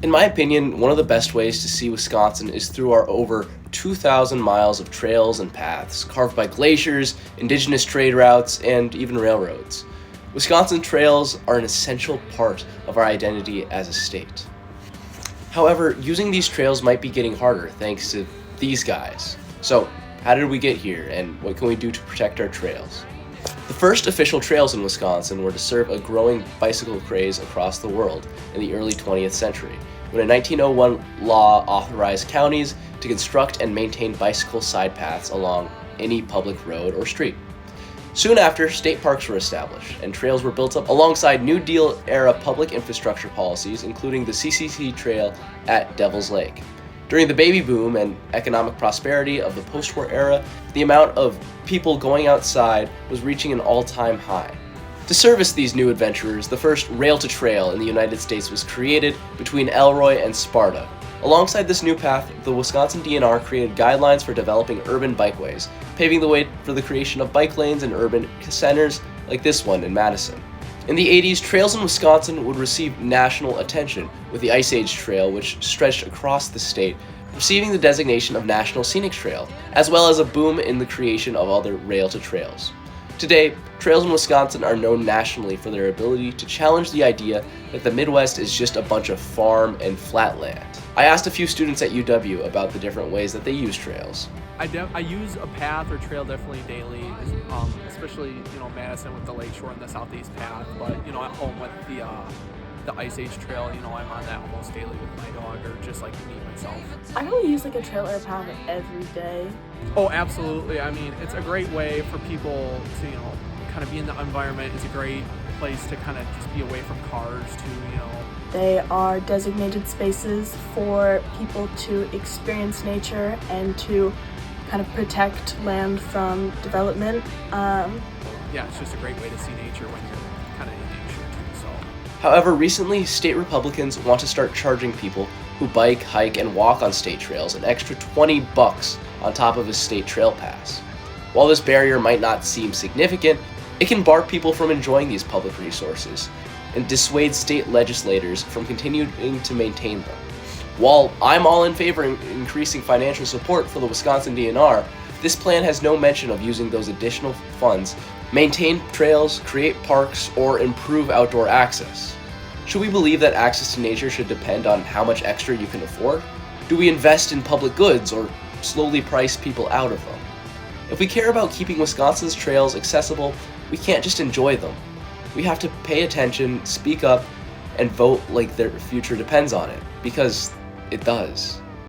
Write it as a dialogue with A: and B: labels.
A: In my opinion, one of the best ways to see Wisconsin is through our over 2,000 miles of trails and paths carved by glaciers, indigenous trade routes, and even railroads. Wisconsin trails are an essential part of our identity as a state. However, using these trails might be getting harder thanks to these guys. So, how did we get here, and what can we do to protect our trails? The first official trails in Wisconsin were to serve a growing bicycle craze across the world in the early 20th century, when a 1901 law authorized counties to construct and maintain bicycle side paths along any public road or street. Soon after, state parks were established, and trails were built up alongside New Deal-era public infrastructure policies, including the CCC Trail at Devil's Lake. During the baby boom and economic prosperity of the post-war era, the amount of people going outside was reaching an all-time high. To service these new adventurers, the first rail-to-trail in the United States was created between Elroy and Sparta. Alongside this new path, the Wisconsin DNR created guidelines for developing urban bikeways, paving the way for the creation of bike lanes in urban centers like this one in Madison. In the 80s, trails in Wisconsin would receive national attention, with the Ice Age Trail, which stretched across the state, receiving the designation of National Scenic Trail, as well as a boom in the creation of other rail-to-trails. Today, trails in Wisconsin are known nationally for their ability to challenge the idea that the Midwest is just a bunch of farm and flat land. I asked a few students at UW about the different ways that they use trails.
B: I use a path or trail definitely daily, especially Madison with the Lakeshore and the Southeast Path. But at home with the Ice Age Trail, I'm on that almost daily with my dog or just like me myself.
C: I don't use like a trail or a path every day.
B: Oh, absolutely. I mean, it's a great way for people to kind of be in the environment. It's a great place to kind of just be away from cars too.
C: They are designated spaces for people to experience nature and to kind of protect land from development.
B: Yeah, it's just a great way to see nature when you're kind of in nature too. So.
A: However, recently, state Republicans want to start charging people who bike, hike, and walk on state trails an extra $20 on top of a state trail pass. While this barrier might not seem significant, it can bar people from enjoying these public resources and dissuade state legislators from continuing to maintain them. While I'm all in favor of increasing financial support for the Wisconsin DNR, this plan has no mention of using those additional funds, maintain trails, create parks, or improve outdoor access. Should we believe that access to nature should depend on how much extra you can afford? Do we invest in public goods or slowly price people out of them? If we care about keeping Wisconsin's trails accessible, we can't just enjoy them. We have to pay attention, speak up, and vote like their future depends on it, because it does.